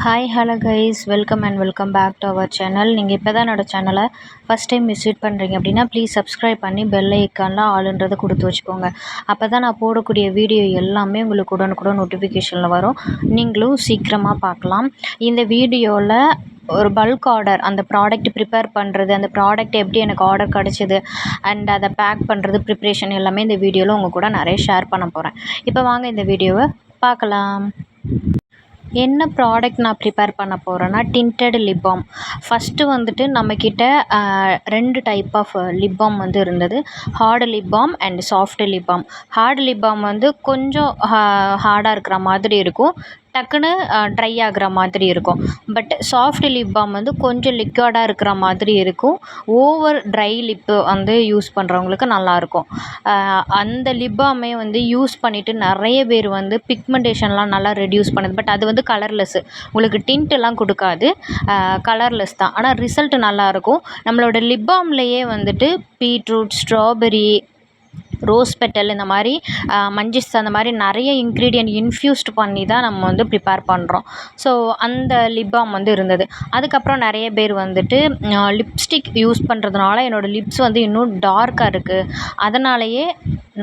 Hi hello guys, welcome and welcome back to our channel. நீங்கள் இப்போ தான் என்னோடய சேனலை ஃபஸ்ட் டைம் விசிட் பண்ணுறீங்க அப்படின்னா ப்ளீஸ் சப்ஸ்கிரைப் பண்ணி பெல் ஐக்கானில் ஆளுன்றதை கொடுத்து வச்சுக்கோங்க. அப்போ தான் நான் போடக்கூடிய வீடியோ எல்லாமே உங்களுக்கு உடனுக்குடன் நோட்டிஃபிகேஷனில் வரும், நீங்களும் சீக்கிரமாக பார்க்கலாம். இந்த வீடியோவில் ஒரு பல்க் ஆர்டர், அந்த ப்ராடக்ட் ப்ரிப்பேர் பண்ணுறது, அந்த ப்ராடக்ட் எப்படி எனக்கு ஆர்டர் கிடச்சிது அண்ட் அதை பேக் பண்ணுறது, ப்ரிப்ரேஷன் எல்லாமே இந்த வீடியோவில் உங்கள் கூட நிறைய ஷேர் பண்ண போகிறேன். இப்போ வாங்க இந்த வீடியோவை பார்க்கலாம். என்ன ப்ராடக்ட் நான் ப்ரிப்பேர் பண்ண போகிறேன்னா டிண்டட் லிப் பாம். ஃபஸ்ட்டு வந்துட்டு நம்மக்கிட்ட 2 டைப் ஆஃப் லிப் பாம் வந்து இருந்தது. Hard lip balm and soft lip balm. Hard lip balm வந்து கொஞ்சம் ஹார்டாக இருக்கிற மாதிரி இருக்கும், டக்குன்னு ட்ரை ஆகிற மாதிரி இருக்கும். பட் சாஃப்ட் லிப் பாம் வந்து கொஞ்சம் லிக்விடாக இருக்கிற மாதிரி இருக்கும். ஓவர் ட்ரை லிப்பு வந்து யூஸ் பண்ணுறவங்களுக்கு நல்லாயிருக்கும். அந்த லிப் பாமே வந்து யூஸ் பண்ணிவிட்டு நிறைய பேர் வந்து பிக்மெண்டேஷன்லாம் நல்லா ரெடியூஸ் பண்ணுது. பட் அது வந்து கலர்லெஸ்ஸு, உங்களுக்கு டிண்ட்டெல்லாம் கொடுக்காது, கலர்லெஸ் தான். ஆனால் ரிசல்ட் நல்லாயிருக்கும். நம்மளோட லிப் பாம்லேயே வந்துட்டு பீட்ரூட், ஸ்ட்ராபெரி, ரோஸ் பெட்டல், இந்த மாதிரி மஞ்சஸ், அந்த மாதிரி நிறைய இன்க்ரீடியன்ட் இன்ஃப்யூஸ்ட் பண்ணி தான் நம்ம வந்து ப்ரிப்பேர் பண்ணுறோம். ஸோ அந்த லிப் பாம் வந்து இருந்தது. அதுக்கப்புறம் நிறைய பேர் வந்துட்டு லிப்ஸ்டிக் யூஸ் பண்ணுறதுனால என்னோடய லிப்ஸ் வந்து இன்னும் டார்க்காக இருக்குது, அதனாலேயே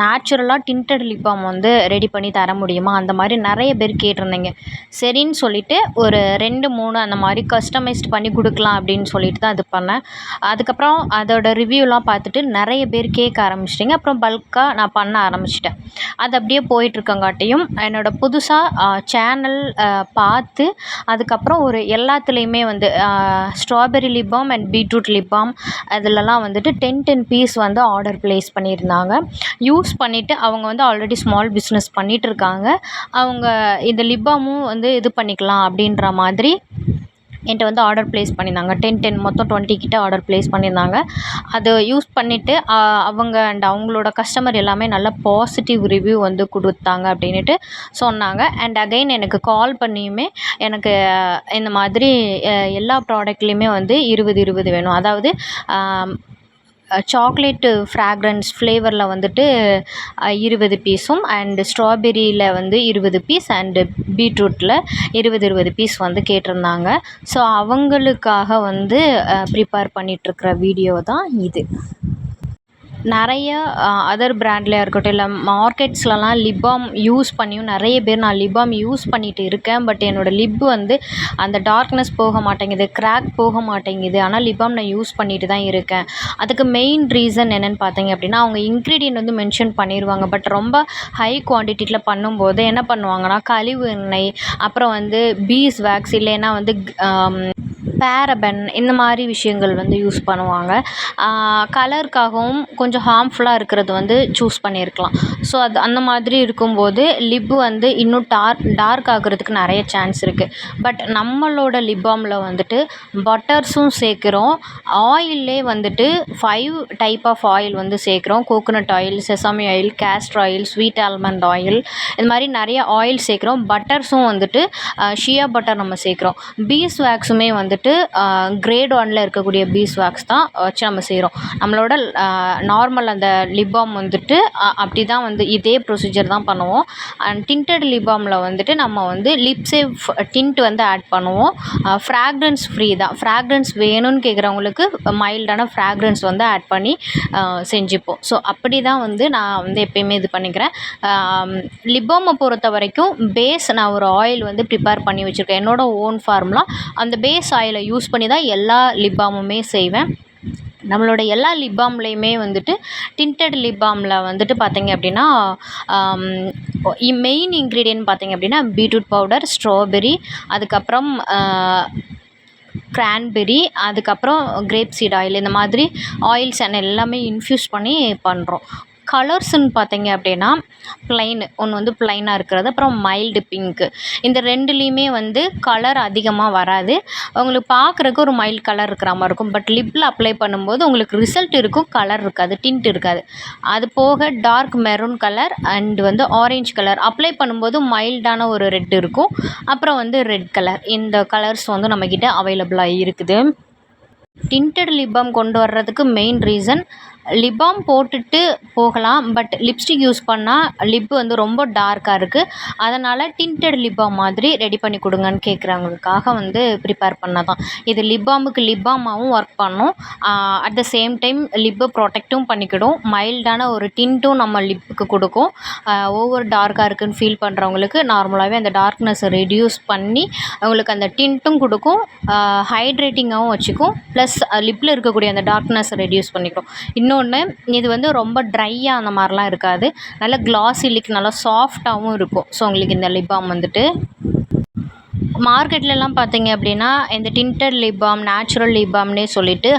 நேச்சுரலாக டிண்டட் லிப் பாம் வந்து ரெடி பண்ணி தர முடியுமா, அந்த மாதிரி நிறைய பேர் கேட்டிருந்தீங்க. சரின்னு சொல்லிவிட்டு ஒரு 2-3 அந்த மாதிரி கஸ்டமைஸ்ட் பண்ணி கொடுக்கலாம் அப்படின்னு சொல்லிட்டு தான் இது பண்ணேன். அதுக்கப்புறம் அதோட ரிவ்யூலாம் பார்த்துட்டு நிறைய பேர் கேட்க ஆரம்பிச்சிட்டிங்க. அப்புறம் பல்காக நான் பண்ண ஆரம்பிச்சிட்டேன். அது அப்படியே போயிட்டுருக்கங்காட்டியும் என்னோடய புதுசாக சேனல் பார்த்து அதுக்கப்புறம் ஒரு எல்லாத்துலேயுமே வந்து strawberry lip balm and beetroot lip balm அதிலலாம் வந்துட்டு 10 பீஸ் வந்து ஆர்டர் ப்ளேஸ் பண்ணியிருந்தாங்க. யூஸ் பண்ணிவிட்டு அவங்க வந்து ஆல்ரெடி ஸ்மால் பிஸ்னஸ் பண்ணிகிட்ருக்காங்க. அவங்க இந்த லிப் பாமும் வந்து இது பண்ணிக்கலாம் அப்படின்ற மாதிரி என்கிட்ட வந்து ஆர்டர் ப்ளேஸ் பண்ணியிருந்தாங்க. 10 மொத்தம் 20 கிட்ட ஆர்டர் ப்ளேஸ் பண்ணியிருந்தாங்க. அதை யூஸ் பண்ணிவிட்டு அவங்க அண்ட் அவங்களோட கஸ்டமர் எல்லாமே நல்ல பாசிட்டிவ் ரிவ்யூ வந்து கொடுத்தாங்க அப்படின்ட்டு சொன்னாங்க. அண்ட் அகைன் எனக்கு கால் பண்ணியுமே எனக்கு இந்த மாதிரி எல்லா ப்ராடக்ட்லேயுமே வந்து 20 வேணும், அதாவது சாக்லேட்டு ஃப்ராக்ரன்ஸ் ஃப்ளேவரில் வந்துட்டு 20 பீஸும் அண்டு ஸ்ட்ராபெரியில் வந்து 20 பீஸ் அண்டு பீட்ரூட்டில் 20 பீஸ் வந்து கேட்டிருந்தாங்க. ஸோ அவங்களுக்காக வந்து ப்ரிப்பேர் பண்ணிகிட்ருக்கிற வீடியோ தான் இது. நிறைய அதர் பிராண்ட்லையாக இருக்கட்டும், இல்லை மார்க்கெட்ஸ்லலாம் லிப் பாம் யூஸ் பண்ணியும் நிறைய பேர் நான் லிப் பாம் யூஸ் பண்ணிகிட்டு இருக்கேன், பட் என்னோடய லிப் வந்து அந்த டார்க்னஸ் போக மாட்டேங்குது, கிராக் போக மாட்டேங்குது. ஆனால் லிப் பாம் நான் யூஸ் பண்ணிட்டு தான் இருக்கேன். அதுக்கு மெயின் ரீசன் என்னென்னு பார்த்தீங்க அப்படின்னா, அவங்க இன்க்ரீடியன்ட் வந்து மென்ஷன் பண்ணிடுவாங்க. பட் ரொம்ப ஹை குவான்டிட்டியில் பண்ணும்போது என்ன பண்ணுவாங்கன்னா, கழிவு எண்ணெய், அப்புறம் வந்து பீஸ் வேக்ஸ், இல்லைன்னா வந்து பேரபன், இந்த மாதிரி விஷயங்கள் வந்து யூஸ் பண்ணுவாங்க. கலருக்காகவும் கொஞ்சம் ஹார்ம்ஃபுல்லாக இருக்கிறது வந்து சூஸ் பண்ணியிருக்கலாம். ஸோ அது அந்த மாதிரி இருக்கும்போது லிப்பு வந்து இன்னும் டார்க் ஆகிறதுக்கு நிறைய சான்ஸ் இருக்குது. பட் நம்மளோட லிப் பாமில் வந்துட்டு பட்டர்ஸும் சேர்க்குறோம், ஆயிலே வந்துட்டு 5 டைப் ஆஃப் ஆயில் வந்து சேர்க்குறோம். Coconut oil, sesame oil, castor oil, sweet almond oil, இது மாதிரி நிறைய ஆயில் சேர்க்குறோம். பட்டர்ஸும் வந்துட்டு ஷியா பட்டர் நம்ம சேர்க்குறோம். பீஸ் வேக்ஸுமே வந்துட்டு கிரேட் 1ல் இருக்கக்கூடிய பீஸ் வேக்ஸ் தான் வச்சு நம்ம செய்கிறோம். நம்மளோட நார்மல் அந்த லிப் பாம் வந்துட்டு அப்படி தான் வந்து இதே ப்ரொசீஜர் தான் பண்ணுவோம். அண்ட் டிண்டட் லிப் பாமில் வந்துட்டு நம்ம வந்து லிப்ஸேவ் டிண்ட் வந்து ஆட் பண்ணுவோம். ஃப்ராக்ரன்ஸ் ஃப்ரீ தான். ஃப்ராக்ரன்ஸ் வேணும்னு கேட்குறவங்களுக்கு மைல்டான ஃப்ராக்ரன்ஸ் வந்து ஆட் பண்ணி செஞ்சுப்போம். ஸோ அப்படி தான் வந்து நான் வந்து எப்பயுமே இது பண்ணிக்கிறேன். லிப் பாமை பொறுத்த வரைக்கும் பேஸ் நான் ஒரு ஆயில் வந்து ப்ரிப்பேர் பண்ணி வச்சுருக்கேன், என்னோடய ஓன் ஃபார்முலா. அந்த பேஸ் ஆயிலை யூஸ் பண்ணி தான் எல்லா லிப் பாமுமே செய்வேன். நம்மளோட எல்லா லிப் பாம்லேயுமே வந்துட்டு டிண்டட் லிப் பாமில் வந்துட்டு பார்த்திங்க அப்படின்னா மெயின் இன்க்ரீடியன்ட் பார்த்திங்க அப்படின்னா பீட்ரூட் பவுடர், ஸ்ட்ராபெரி, அதுக்கப்புறம் கிரான்பெரி, அதுக்கப்புறம் கிரேப் சீட் ஆயில், இந்த மாதிரி ஆயில்ஸ் அண்ட் எல்லாமே இன்ஃப்யூஸ் பண்ணி பண்ணுறோம். கலர்ஸ்ன்னு பார்த்தீங்க அப்படின்னா ப்ளைன் ஒன்று வந்து ப்ளைனாக இருக்கிறது, அப்புறம் மைல்டு பிங்க்கு, இந்த 2லேயுமே வந்து கலர் அதிகமாக வராது. உங்களுக்கு பார்க்குறக்கு ஒரு மைல்டு கலர் இருக்கிற மாதிரி இருக்கும். பட் லிப்பில் அப்ளை பண்ணும்போது உங்களுக்கு ரிசல்ட் இருக்கும், கலர் இருக்காது, டிண்ட் இருக்காது. அது போக டார்க் மெரூன் கலர் அண்ட் வந்து ஆரஞ்சு கலர் அப்ளை பண்ணும்போது மைல்டான ஒரு ரெட் இருக்கும். அப்புறம் வந்து ரெட் கலர், இந்த கலர்ஸ் வந்து நம்மக்கிட்ட அவைலபிளாக இருக்குது. டிண்டட் லிப் பாம் கொண்டு வர்றதுக்கு மெயின் ரீசன் லிப் பாம் போட்டுட்டு போகலாம். பட் லிப்ஸ்டிக் யூஸ் பண்ணால் லிப் வந்து ரொம்ப டார்க்காக இருக்குது. அதனால் டிண்டட் லிப் பாம் மாதிரி ரெடி பண்ணி கொடுங்கன்னு கேட்குறவங்களுக்காக வந்து ப்ரிப்பேர் பண்ணதான். இது லிப் பாமுக்கு லிப் பாமாகவும் ஒர்க் பண்ணும். அட் த சேம் டைம் லிப்பை ப்ரொடெக்டும் பண்ணிக்கிடும். மைல்டான ஒரு டின்ட்டும் நம்ம லிப்புக்கு கொடுக்கும். ஓவர் டார்க்காக இருக்குதுன்னு ஃபீல் பண்ணுறவங்களுக்கு நார்மலாகவே அந்த டார்க்னஸை ரெடியூஸ் பண்ணி அவங்களுக்கு அந்த டின்ட்டும் கொடுக்கும். ஹைட்ரேட்டிங்காகவும் வச்சுக்கும். ப்ளஸ் லிப்பில் இருக்கக்கூடிய அந்த டார்க்னஸை ரெடியூஸ் பண்ணிக்கும். இன்னொன்று, இது வந்து ரொம்ப ட்ரையாக அந்த மாதிரிலாம் இருக்காது. நல்லா கிளாஸி லிக், நல்லா சாஃப்டாகவும் இருக்கும். ஸோ உங்களுக்கு இந்த லிப் பாம் வந்துட்டு மார்க்கெட்லலாம் பார்த்தீங்க அப்படின்னா இந்த tinted lip balm, natural lip பாம்னே சொல்லிட்டு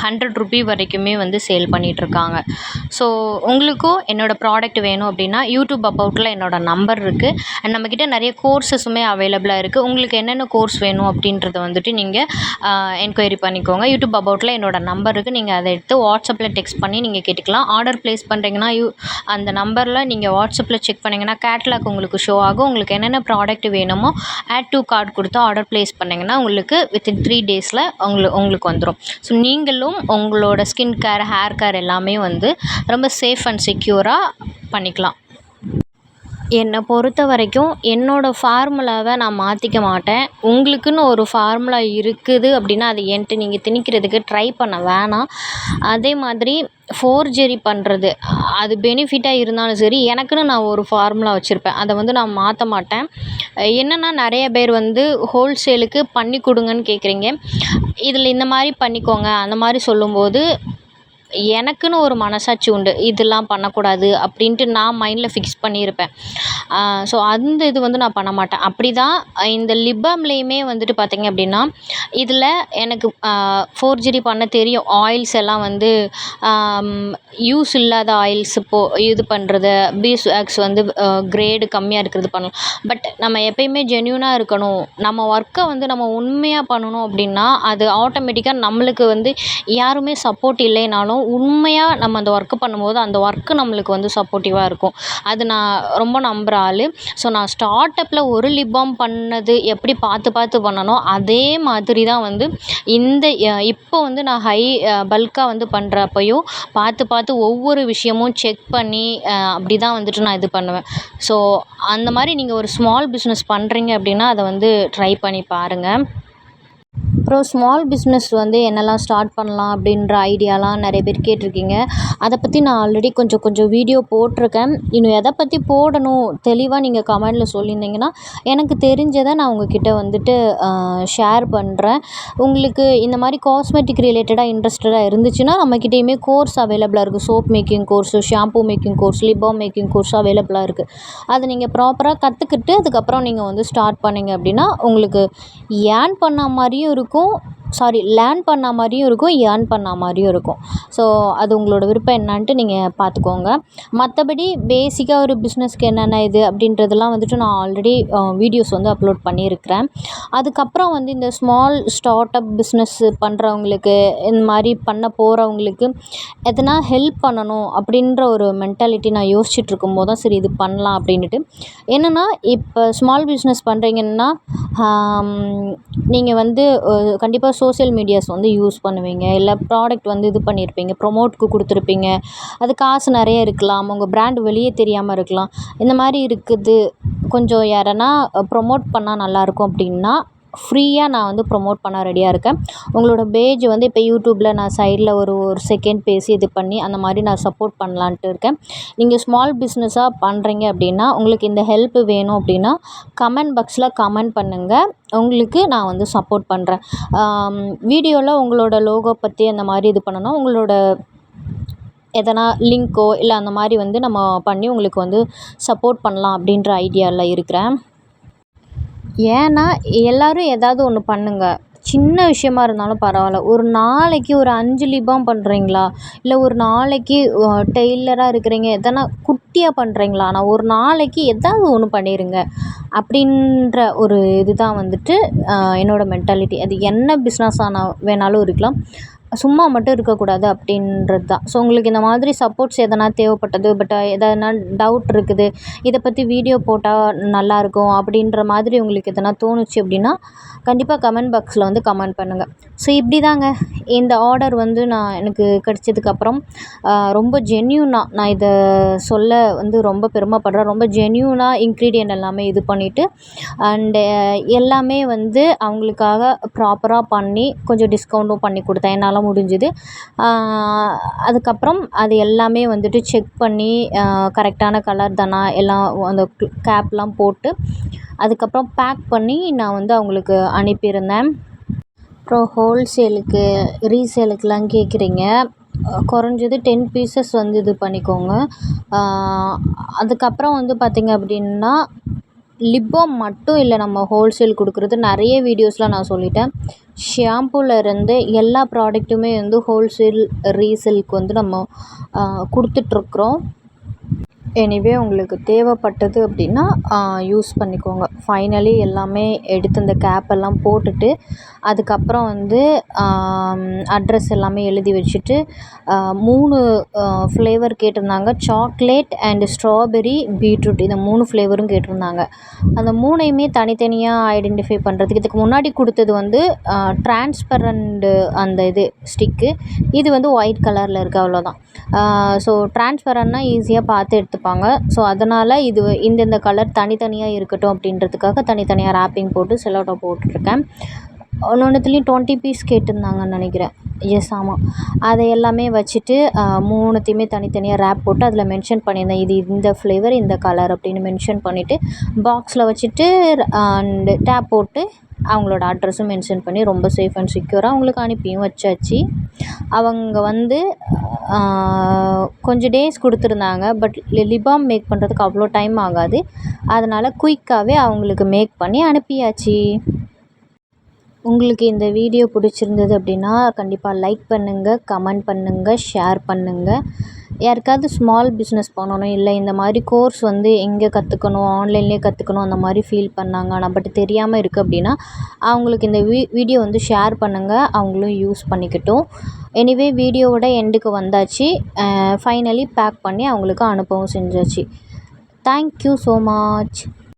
100 ரூபி வரைக்குமே வந்து சேல் பண்ணிகிட்ருக்காங்க. ஸோ உங்களுக்கும் என்னோடய ப்ராடக்ட் வேணும் அப்படின்னா யூடியூப் அபவுட்டில் என்னோடய நம்பர் இருக்குது. அண்ட் நம்மக்கிட்ட நிறைய கோர்ஸஸுமே அவைலபிளாக இருக்குது. உங்களுக்கு என்னென்ன கோர்ஸ் வேணும் அப்படின்றத வந்துட்டு நீங்கள் என்கொயரி பண்ணிக்கோங்க. யூடியூப் அபவுட்டில் என்னோடய நம்பர் இருக்குது. நீங்கள் அதை எடுத்து வாட்ஸ்அப்பில் டெக்ஸ்ட் பண்ணி நீங்கள் கேட்டுக்கலாம். ஆர்டர் ப்ளேஸ் பண்ணுறீங்கன்னா அந்த நம்பரில் நீங்கள் வாட்ஸ்அப்பில் செக் பண்ணிங்கன்னா கேட்லாக் உங்களுக்கு ஷோ ஆகும். உங்களுக்கு என்னென்ன ப்ராடக்ட் வேணுமோ ஆட் டு கார்ட் கொடுத்து ஆர்டர் ப்ளேஸ் பண்ணிங்கன்னா உங்களுக்கு வித்தின் 3 டேஸில் உங்களுக்கு வந்துடும். ஸோ நீங்களும் உங்களோட ஸ்கின் கேர், ஹேர் கேர் எல்லாமே வந்து ரொம்ப சேஃப் அண்ட் செக்யூராக பண்ணிக்கலாம். என்னை பொறுத்த வரைக்கும் என்னோடய ஃபார்முலாவை நான் மாற்றிக்க மாட்டேன். உங்களுக்குன்னு ஒரு ஃபார்முலா இருக்குது அப்படின்னா அது என்கிட்ட நீங்கள் திணிக்கிறதுக்கு ட்ரை பண்ண வேணாம். அதே மாதிரி ஃபோர்ஜரி பண்ணுறது அது பெனிஃபிட்டாக இருந்தாலும் சரி, எனக்குன்னு நான் ஒரு ஃபார்முலா வச்சுருப்பேன். அதை வந்து நான் மாற்ற மாட்டேன். என்னென்னா நிறைய பேர் வந்து ஹோல்சேலுக்கு பண்ணி கொடுங்கன்னு கேட்குறீங்க. இதில் இந்த மாதிரி பண்ணிக்கோங்க அந்த மாதிரி சொல்லும்போது எனக்குன்னு ஒரு மனசாட்சி உண்டு. இதெல்லாம் பண்ணக்கூடாது அப்படின்ட்டு நான் மைண்டில் ஃபிக்ஸ் பண்ணியிருப்பேன். ஸோ அந்த இது வந்து நான் பண்ண மாட்டேன். அப்படி தான் இந்த லிப் பாம்லேயுமே வந்துட்டு பார்த்தீங்க அப்படின்னா இதில் எனக்கு ஃபோர்ஜரி பண்ண தெரியும். ஆயில்ஸ் எல்லாம் வந்து யூஸ் இல்லாத ஆயில்ஸ் இது பண்ணுறது, பீஸ்வேக்ஸ் வந்து கிரேடு கம்மியாக இருக்கிறது பண்ணலாம். பட் நம்ம எப்பயுமே ஜென்யூனாக இருக்கணும். நம்ம ஒர்க்கை வந்து நம்ம உண்மையாக பண்ணணும் அப்படின்னா அது ஆட்டோமேட்டிக்காக நம்மளுக்கு வந்து யாருமே சப்போர்ட் இல்லைனாலும் உண்மையாக நம்ம அந்த ஒர்க்கு பண்ணும்போது அந்த ஒர்க்கு நம்மளுக்கு வந்து சப்போர்ட்டிவாக இருக்கும். அது நான் ரொம்ப நம்புகிற ஆள். ஸோ நான் ஸ்டார்ட் அப்பில் ஒரு லிப் பாம் பண்ணது எப்படி பார்த்து பண்ணனோ அதே மாதிரி தான் வந்து இப்போ வந்து நான் பல்காக வந்து பண்ணுறப்பையும் பார்த்து ஒவ்வொரு விஷயமும் செக் பண்ணி அப்படி தான் வந்துட்டு நான் இது பண்ணுவேன். ஸோ அந்த மாதிரி நீங்கள் ஒரு ஸ்மால் பிஸ்னஸ் பண்ணுறீங்க அப்படின்னா அதை வந்து ட்ரை பண்ணி பாருங்கள். அப்புறம் ஸ்மால் பிஸ்னஸ் வந்து என்னெல்லாம் ஸ்டார்ட் பண்ணலாம் அப்படின்ற ஐடியாலாம் நிறைய பேர் கேட்டிருக்கீங்க. அதை பற்றி நான் ஆல்ரெடி கொஞ்சம் வீடியோ போட்டிருக்கேன். இன்னும் எதை பற்றி போடணும் தெளிவாக நீங்கள் கமெண்டில் சொல்லியிருந்தீங்கன்னா எனக்கு தெரிஞ்சதை நான் உங்ககிட்ட வந்துட்டு ஷேர் பண்ணுறேன். உங்களுக்கு இந்த மாதிரி காஸ்மெட்டிக் ரிலேட்டடாக இன்ட்ரெஸ்டடாக இருந்துச்சுன்னா நம்மக்கிட்டேயுமே கோர்ஸ் அவைலபிளாக இருக்குது. Soap making course, shampoo making course, lip balm making course அவைலபிளாக இருக்குது. அதை நீங்கள் ப்ராப்பராக கற்றுக்கிட்டு அதுக்கப்புறம் நீங்கள் வந்து ஸ்டார்ட் பண்ணிங்க அப்படின்னா உங்களுக்கு ஏர்ன் பண்ண மாதிரியும் இருக்கும், லேர்ன் பண்ண மாதிரியும் இருக்கும், ஏர்ன் பண்ண மாதிரியும் இருக்கும். ஸோ அது உங்களோட விருப்பம் என்னான்ட்டு நீங்கள் பார்த்துக்கோங்க. மற்றபடி பேசிக்காக ஒரு பிஸ்னஸ்க்கு என்னென்ன இது அப்படின்றதெல்லாம் வந்துட்டு நான் ஆல்ரெடி வீடியோஸ் வந்து அப்லோட் பண்ணியிருக்கிறேன். அதுக்கப்புறம் வந்து இந்த ஸ்மால் ஸ்டார்ட் அப் பிஸ்னஸ் பண்ணுறவங்களுக்கு, இந்த மாதிரி பண்ண போகிறவங்களுக்கு எதனா ஹெல்ப் பண்ணணும் அப்படின்ற ஒரு மென்டாலிட்டி நான் யோசிச்சுட்டு இருக்கும்போது தான் சரி இது பண்ணலாம் அப்படின்ட்டு. என்னென்னா இப்போ ஸ்மால் பிஸ்னஸ் பண்ணுறீங்கன்னா நீங்கள் வந்து கண்டிப்பாக சோஷியல் மீடியாஸ் வந்து யூஸ் பண்ணுவீங்க. இல்லை ப்ராடக்ட் வந்து இது பண்ணியிருப்பீங்க, ப்ரொமோட்க்கு கொடுத்துருப்பீங்க. அது காசு நிறைய இருக்கலாம், உங்கள் பிராண்ட் வெளியே தெரியாமல் இருக்கலாம். இந்த மாதிரி இருக்குது, கொஞ்சம் யாரனா ப்ரொமோட் பண்ணால் நல்லாயிருக்கும் அப்படின்னா ஃப்ரீயாக நான் வந்து ப்ரொமோட் பண்ண ரெடியாக இருக்கேன். உங்களோட பேஜ் வந்து இப்போ யூடியூப்பில் நான் சைடில் ஒரு செகண்ட் பேசி இது பண்ணி அந்த மாதிரி நான் சப்போர்ட் பண்ணலான்ட்டு இருக்கேன். நீங்கள் ஸ்மால் பிஸ்னஸாக பண்ணுறீங்க அப்படின்னா உங்களுக்கு இந்த ஹெல்ப் வேணும் அப்படின்னா கமெண்ட் பாக்ஸில் கமெண்ட் பண்ணுங்கள். உங்களுக்கு நான் வந்து சப்போர்ட் பண்ணுறேன். வீடியோவில் உங்களோட லோகோ பற்றி அந்த மாதிரி இது பண்ணணும், உங்களோட எதனா லிங்க்கோ இல்லை அந்த மாதிரி வந்து நம்ம பண்ணி உங்களுக்கு வந்து சப்போர்ட் பண்ணலாம் அப்படின்ற ஐடியாவில் இருக்கிறேன். ஏன்னா எல்லோரும் ஏதாவது ஒன்று பண்ணுங்கள், சின்ன விஷயமா இருந்தாலும் பரவாயில்ல. ஒரு நாளைக்கு ஒரு 5 லிப் பாம் பண்ணுறீங்களா, இல்லை ஒரு நாளைக்கு டெய்லராக இருக்கிறீங்க, எதனா குட்டியாக பண்ணுறீங்களா, நான் ஒரு நாளைக்கு ஏதாவது ஒன்று பண்ணிடுங்க அப்படின்ற ஒரு இதுதான் வந்துட்டு என்னோடய மென்டாலிட்டி. அது என்ன பிஸ்னஸாக வேணாலும் இருக்கலாம். சும்மா மட்டும் இருக்கக்கூடாது அப்படின்றது தான். ஸோ உங்களுக்கு இந்த மாதிரி சப்போர்ட்ஸ் எதனா தேவைப்பட்டது, எதனா டவுட் இருக்குது, இதை பற்றி வீடியோ போட்டால் நல்லாயிருக்கும் அப்படின்ற மாதிரி உங்களுக்கு எதனா தோணுச்சு அப்படின்னா கண்டிப்பாக கமெண்ட் பாக்ஸில் வந்து கமெண்ட் பண்ணுங்கள். ஸோ இப்படி தாங்க இந்த ஆர்டர் வந்து எனக்கு கிடச்சதுக்கப்புறம் ரொம்ப ஜென்யூனாக நான் இதை சொல்ல வந்து ரொம்ப பெருமைப்படுறேன். ரொம்ப ஜென்யூனாக இன்க்ரீடியன்ட் எல்லாமே இது பண்ணிவிட்டு அண்டு எல்லாமே வந்து அவங்களுக்காக ப்ராப்பராக பண்ணி கொஞ்சம் டிஸ்கவுண்ட்டும் பண்ணி கொடுத்தேன் என்னால் முடிஞ்சுது. அதுக்கப்புறம் அது எல்லாமே வந்துட்டு செக் பண்ணி கரெக்டான கலர் தானா எல்லாம் அந்த கேப்லாம் போட்டு அதுக்கப்புறம் பேக் பண்ணி நான் வந்து அவங்களுக்கு அனுப்பியிருந்தேன். அப்புறம் ஹோல்சேலுக்கு ரீசேலுக்கெலாம் கேட்குறீங்க, குறைஞ்சது 10 பீசஸ் வந்து இது பண்ணிக்கோங்க. அதுக்கப்புறம் வந்து பார்த்திங்க அப்படின்னா லிப் பாம் மட்டும் இல்லை நம்ம ஹோல்சேல் கொடுக்குறது, நிறைய வீடியோஸில் நான் சொல்லிட்டேன். ஷாம்புலேருந்து எல்லா ப்ராடக்ட்டுமே வந்து ஹோல்சேல் ரீசேலுக்கு வந்து நம்ம கொடுத்துட்ருக்குறோம். எனிவே உங்களுக்கு தேவைப்பட்டது அப்படின்னா யூஸ் பண்ணிக்கோங்க. ஃபைனலி எல்லாமே எடுத்து இந்த கேப்பெல்லாம் போட்டுட்டு அதுக்கப்புறம் வந்து அட்ரஸ் எல்லாமே எழுதி வச்சுட்டு 3 ஃப்ளேவர் கேட்டிருந்தாங்க. சாக்லேட் அண்டு ஸ்ட்ராபெரி, பீட்ரூட் இந்த 3 ஃப்ளேவரும் கேட்டிருந்தாங்க. அந்த 3யுமே தனித்தனியாக ஐடென்டிஃபை பண்ணுறதுக்கு இதுக்கு முன்னாடி கொடுத்தது வந்து டிரான்ஸ்பரண்ட் அந்த இது ஸ்டிக்கு, இது வந்து ஒயிட் கலரில் இருக்குது அவ்வளோதான். ஸோ டிரான்ஸ்பரண்ட்னா ஈஸியாக பார்த்து எடுத்துப்பாங்க. ஸோ அதனால் இது இந்தந்த கலர் தனித்தனியாக இருக்கட்டும் அப்படின்றதுக்காக தனித்தனியாக ரேப்பிங் போட்டு செலோடோ போட்டுட்ருக்கேன். ஒன்னொன்றுத்துலேயும் 20 பீஸ் கேட்டிருந்தாங்கன்னு நினைக்கிறேன். எஸ் ஆமாம். அதை எல்லாமே வச்சுட்டு 3த்தையுமே தனித்தனியாக ரேப் போட்டு அதில் மென்ஷன் பண்ணியிருந்தேன், இது இந்த ஃப்ளேவர் இந்த கலர் அப்படின்னு மென்ஷன் பண்ணிவிட்டு பாக்ஸில் வச்சுட்டு அண்டு டேப் போட்டு அவங்களோட அட்ரஸும் மென்ஷன் பண்ணி ரொம்ப சேஃப் அண்ட் செக்யூராக அவங்களுக்கு அனுப்பியும் வச்சாச்சு. அவங்க வந்து கொஞ்சம் டேஸ் கொடுத்துருந்தாங்க. பட் லிப் பாம் மேக் பண்ணுறதுக்கு அவ்வளோ டைம் ஆகாது. அதனால் குயிக்காகவே அவங்களுக்கு மேக் பண்ணி அனுப்பியாச்சு. உங்களுக்கு இந்த வீடியோ பிடிச்சிருந்தது அப்படின்னா கண்டிப்பாக லைக் பண்ணுங்கள், கமெண்ட் பண்ணுங்கள், ஷேர் பண்ணுங்கள். யாருக்காவது ஸ்மால் பிஸ்னஸ் பண்ணணும், இல்லை இந்த மாதிரி கோர்ஸ் வந்து எங்கே கற்றுக்கணும், ஆன்லைன்லேயே கற்றுக்கணும் அந்த மாதிரி ஃபீல் பண்ணாங்க, ஆனால் பட் தெரியாமல் இருக்குது அப்படின்னா அவங்களுக்கு இந்த வீடியோ வந்து ஷேர் பண்ணுங்கள், அவங்களும் யூஸ் பண்ணிக்கட்டும். எனிவே வீடியோவோட எண்டுக்கு வந்தாச்சு. ஃபைனலி பேக் பண்ணி அவங்களுக்கு அனுப்பவும் செஞ்சாச்சு. Thank you so much.